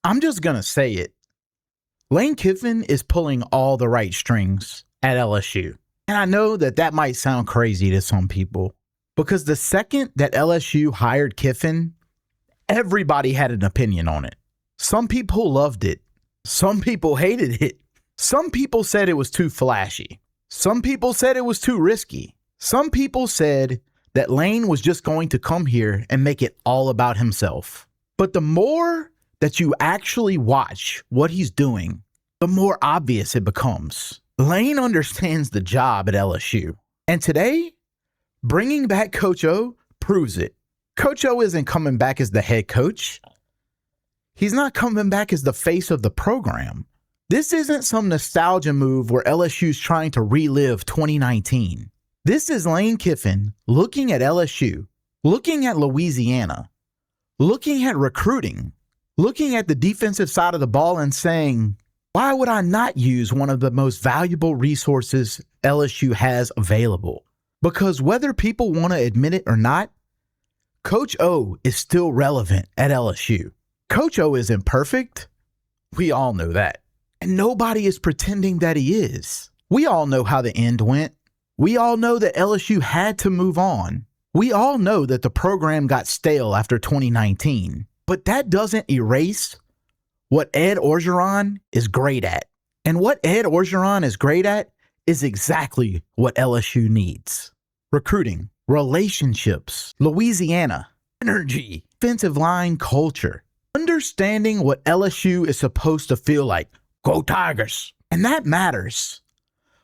I'm just going to say it. Lane Kiffin is pulling all the right strings at LSU. And I know that might sound crazy to some people because the second that LSU hired Kiffin, everybody had an opinion on it. Some people loved it. Some people hated it. Some people said it was too flashy. Some people said it was too risky. Some people said that Lane was just going to come here and make it all about himself. But the more that you actually watch what he's doing, the more obvious it becomes. Lane understands the job at LSU. And today, bringing back Coach O proves it. Coach O isn't coming back as the head coach. He's not coming back as the face of the program. This isn't some nostalgia move where LSU's trying to relive 2019. This is Lane Kiffin looking at LSU, looking at Louisiana, looking at recruiting, looking at the defensive side of the ball and saying, why would I not use one of the most valuable resources LSU has available? Because whether people want to admit it or not, Coach O is still relevant at LSU. Coach O isn't perfect. We all know that. And nobody is pretending that he is. We all know how the end went. We all know that LSU had to move on. We all know that the program got stale after 2019. But that doesn't erase what Ed Orgeron is great at. And what Ed Orgeron is great at is exactly what LSU needs. Recruiting, relationships, Louisiana, energy, defensive line culture, understanding what LSU is supposed to feel like. Go Tigers. And that matters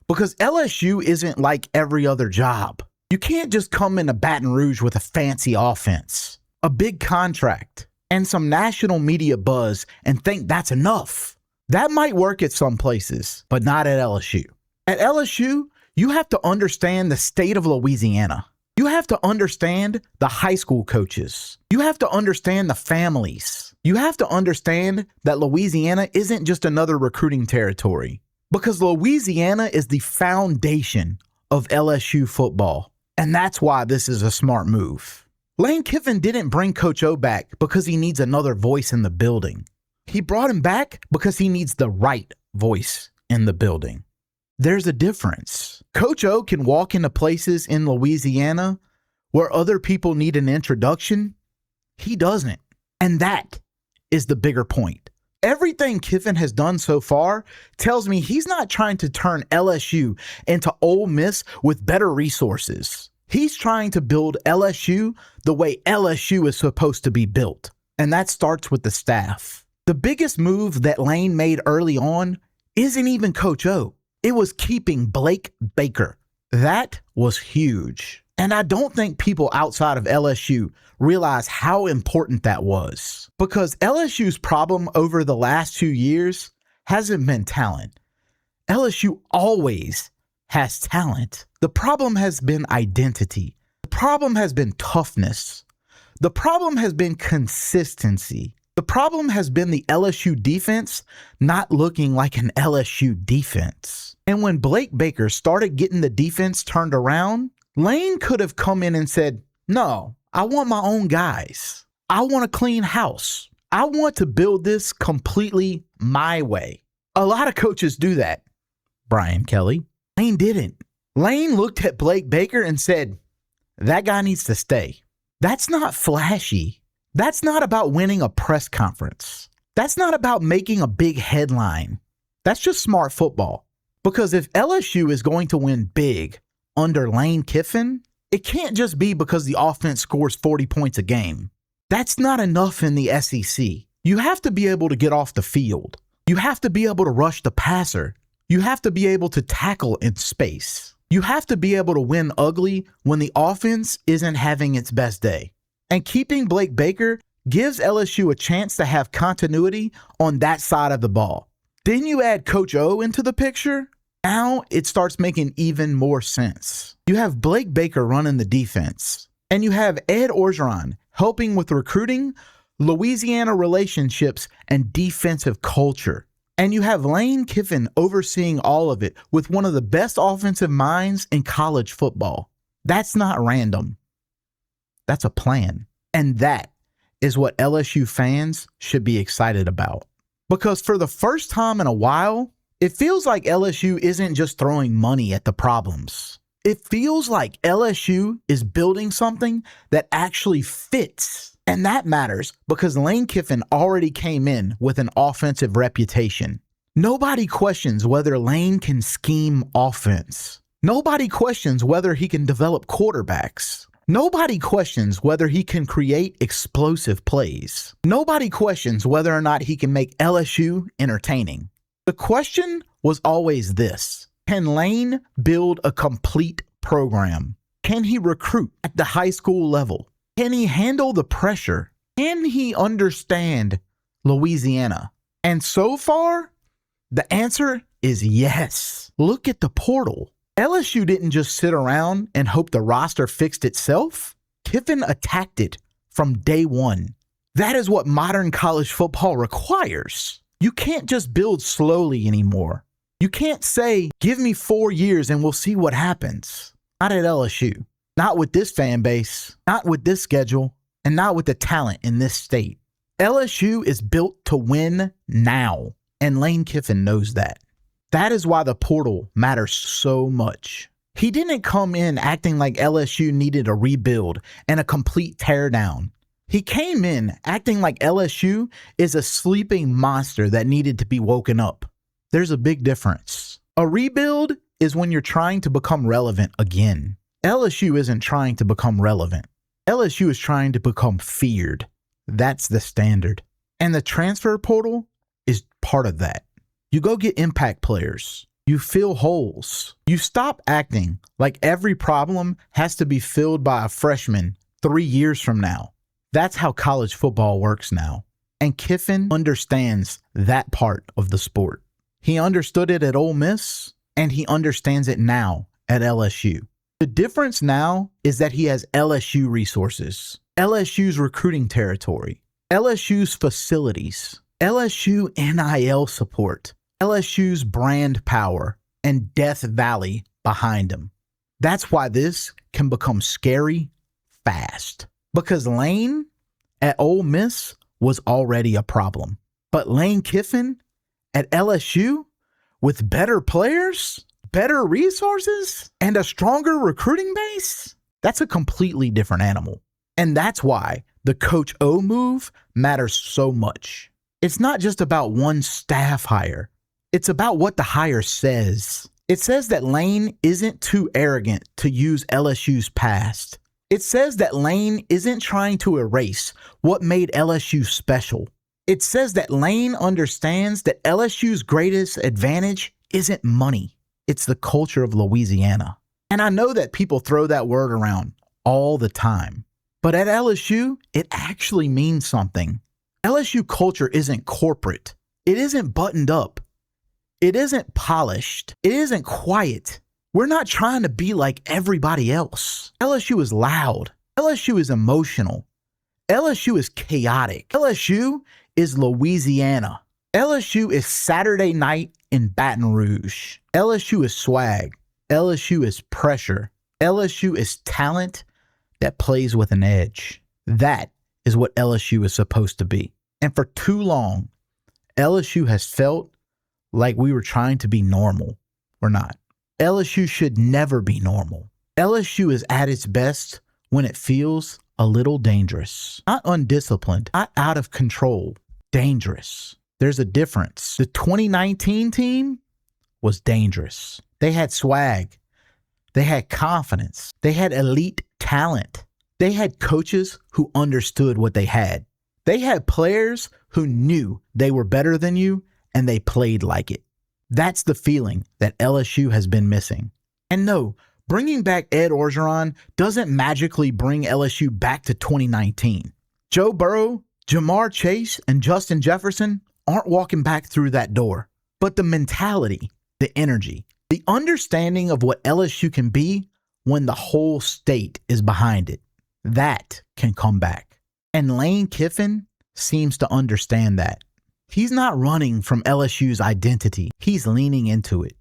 because LSU isn't like every other job. You can't just come into Baton Rouge with a fancy offense, a big contract, and some national media buzz and think that's enough. That might work at some places, but not at LSU. At LSU, you have to understand the state of Louisiana. You have to understand the high school coaches. You have to understand the families. You have to understand that Louisiana isn't just another recruiting territory because Louisiana is the foundation of LSU football. And that's why this is a smart move. Lane Kiffin didn't bring Coach O back because he needs another voice in the building. He brought him back because he needs the right voice in the building. There's a difference. Coach O can walk into places in Louisiana where other people need an introduction. He doesn't. And that is the bigger point. Everything Kiffin has done so far tells me he's not trying to turn LSU into Ole Miss with better resources. He's trying to build LSU the way LSU is supposed to be built. And that starts with the staff. The biggest move that Lane made early on isn't even Coach O. It was keeping Blake Baker. That was huge. And I don't think people outside of LSU realize how important that was. Because LSU's problem over the last 2 years hasn't been talent. LSU always has talent. The problem has been identity. The problem has been toughness. The problem has been consistency. The problem has been the LSU defense not looking like an LSU defense. And when Blake Baker started getting the defense turned around, Lane could have come in and said, no, I want my own guys. I want a clean house. I want to build this completely my way. A lot of coaches do that. Brian Kelly. Lane didn't. Lane looked at Blake Baker and said, that guy needs to stay. That's not flashy. That's not about winning a press conference. That's not about making a big headline. That's just smart football. Because if LSU is going to win big under Lane Kiffin, it can't just be because the offense scores 40 points a game. That's not enough in the SEC. You have to be able to get off the field. You have to be able to rush the passer. You have to be able to tackle in space. You have to be able to win ugly when the offense isn't having its best day. And keeping Blake Baker gives LSU a chance to have continuity on that side of the ball. Then you add Coach O into the picture. Now it starts making even more sense. You have Blake Baker running the defense, and you have Ed Orgeron helping with recruiting, Louisiana relationships, and defensive culture. And you have Lane Kiffin overseeing all of it with one of the best offensive minds in college football. That's not random. That's a plan. And that is what LSU fans should be excited about. Because for the first time in a while, it feels like LSU isn't just throwing money at the problems. It feels like LSU is building something that actually fits. And that matters because Lane Kiffin already came in with an offensive reputation. Nobody questions whether Lane can scheme offense. Nobody questions whether he can develop quarterbacks. Nobody questions whether he can create explosive plays. Nobody questions whether or not he can make LSU entertaining. The question was always this: can Lane build a complete program? Can he recruit at the high school level? Can he handle the pressure? Can he understand Louisiana? And so far, the answer is yes. Look at the portal. LSU didn't just sit around and hope the roster fixed itself. Kiffin attacked it from day one. That is what modern college football requires. You can't just build slowly anymore. You can't say, give me 4 years and we'll see what happens. Not at LSU. Not with this fan base, not with this schedule, and not with the talent in this state. LSU is built to win now, and Lane Kiffin knows that. That is why the portal matters so much. He didn't come in acting like LSU needed a rebuild and a complete teardown. He came in acting like LSU is a sleeping monster that needed to be woken up. There's a big difference. A rebuild is when you're trying to become relevant again. LSU isn't trying to become relevant. LSU is trying to become feared. That's the standard. And the transfer portal is part of that. You go get impact players. You fill holes. You stop acting like every problem has to be filled by a freshman 3 years from now. That's how college football works now. And Kiffin understands that part of the sport. He understood it at Ole Miss, and he understands it now at LSU. The difference now is that he has LSU resources, LSU's recruiting territory, LSU's facilities, LSU NIL support, LSU's brand power, and Death Valley behind him. That's why this can become scary fast. Because Lane at Ole Miss was already a problem. But Lane Kiffin at LSU with better players, better resources, and a stronger recruiting base, that's a completely different animal. And that's why the Coach O move matters so much. It's not just about one staff hire. It's about what the hire says. It says that Lane isn't too arrogant to use LSU's past. It says that Lane isn't trying to erase what made LSU special. It says that Lane understands that LSU's greatest advantage isn't money. It's the culture of Louisiana. And I know that people throw that word around all the time. But at LSU, it actually means something. LSU culture isn't corporate. It isn't buttoned up. It isn't polished. It isn't quiet. We're not trying to be like everybody else. LSU is loud. LSU is emotional. LSU is chaotic. LSU is Louisiana. LSU is Saturday night in Baton Rouge. LSU is swag. LSU is pressure. LSU is talent that plays with an edge. That is what LSU is supposed to be. And for too long, LSU has felt like we were trying to be normal. We're not. LSU should never be normal. LSU is at its best when it feels a little dangerous. Not undisciplined, not out of control. Dangerous. There's a difference. The 2019 team was dangerous. They had swag. They had confidence. They had elite talent. They had coaches who understood what they had. They had players who knew they were better than you and they played like it. That's the feeling that LSU has been missing. And no, bringing back Ed Orgeron doesn't magically bring LSU back to 2019. Joe Burrow, Jamar Chase, and Justin Jefferson aren't walking back through that door. But the mentality, the energy, the understanding of what LSU can be when the whole state is behind it, that can come back. And Lane Kiffin seems to understand that. He's not running from LSU's identity. He's leaning into it.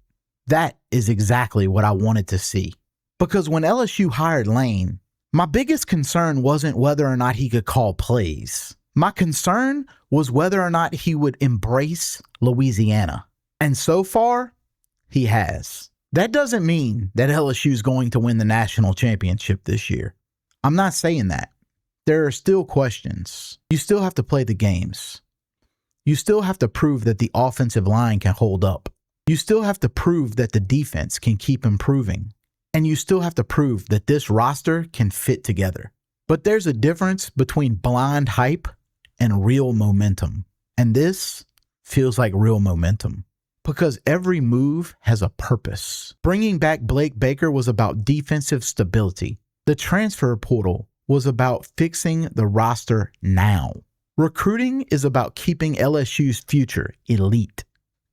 That is exactly what I wanted to see. Because when LSU hired Lane, my biggest concern wasn't whether or not he could call plays. My concern was whether or not he would embrace Louisiana. And so far, he has. That doesn't mean that LSU is going to win the national championship this year. I'm not saying that. There are still questions. You still have to play the games. You still have to prove that the offensive line can hold up. You still have to prove that the defense can keep improving. And you still have to prove that this roster can fit together. But there's a difference between blind hype and real momentum. And this feels like real momentum. Because every move has a purpose. Bringing back Blake Baker was about defensive stability. The transfer portal was about fixing the roster now. Recruiting is about keeping LSU's future elite.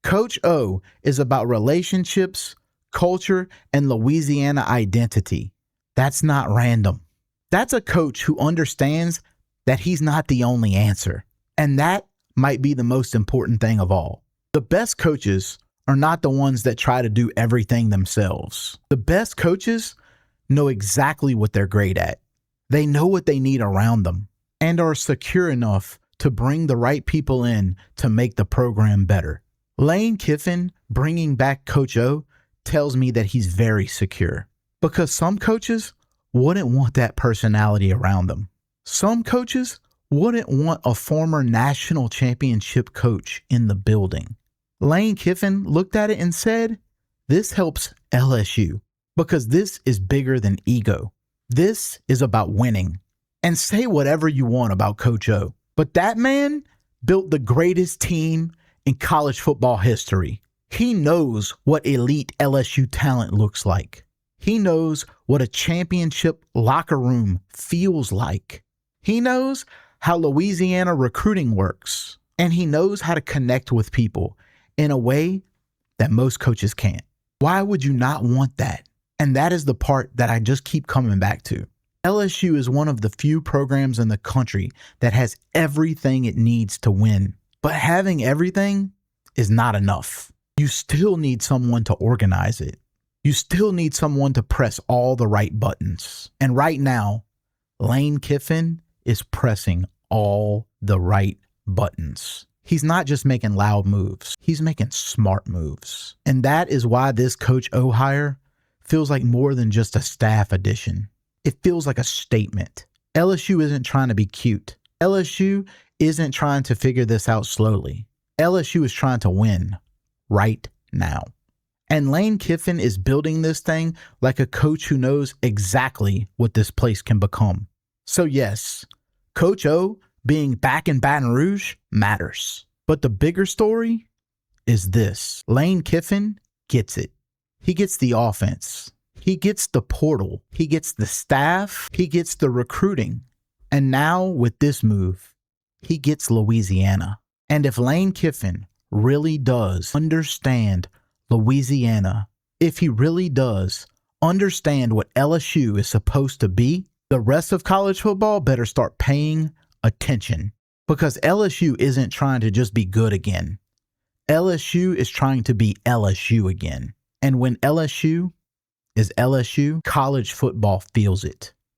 Coach O is about relationships, culture, and Louisiana identity. That's not random. That's a coach who understands that he's not the only answer. And that might be the most important thing of all. The best coaches are not the ones that try to do everything themselves. The best coaches know exactly what they're great at. They know what they need around them and are secure enough to bring the right people in to make the program better. Lane Kiffin bringing back Coach O tells me that he's very secure because some coaches wouldn't want that personality around them. Some coaches wouldn't want a former national championship coach in the building. Lane Kiffin looked at it and said, this helps LSU because this is bigger than ego. This is about winning. And say whatever you want about Coach O, but that man built the greatest team in college football history. He knows what elite LSU talent looks like. He knows what a championship locker room feels like. He knows how Louisiana recruiting works, and he knows how to connect with people in a way that most coaches can't. Why would you not want that? And that is the part that I just keep coming back to. LSU is one of the few programs in the country that has everything it needs to win. But having everything is not enough. You still need someone to organize it. You still need someone to press all the right buttons. And right now, Lane Kiffin is pressing all the right buttons. He's not just making loud moves. He's making smart moves. And that is why this Coach O hire feels like more than just a staff addition. It feels like a statement. LSU isn't trying to be cute. LSU isn't trying to figure this out slowly. LSU is trying to win right now. And Lane Kiffin is building this thing like a coach who knows exactly what this place can become. So yes, Coach O being back in Baton Rouge matters. But the bigger story is this. Lane Kiffin gets it. He gets the offense. He gets the portal. He gets the staff. He gets the recruiting. And now with this move, he gets Louisiana. And if Lane Kiffin really does understand Louisiana, if he really does understand what LSU is supposed to be, the rest of college football better start paying attention. Because LSU isn't trying to just be good again. LSU is trying to be LSU again. And when LSU is LSU, college football feels it.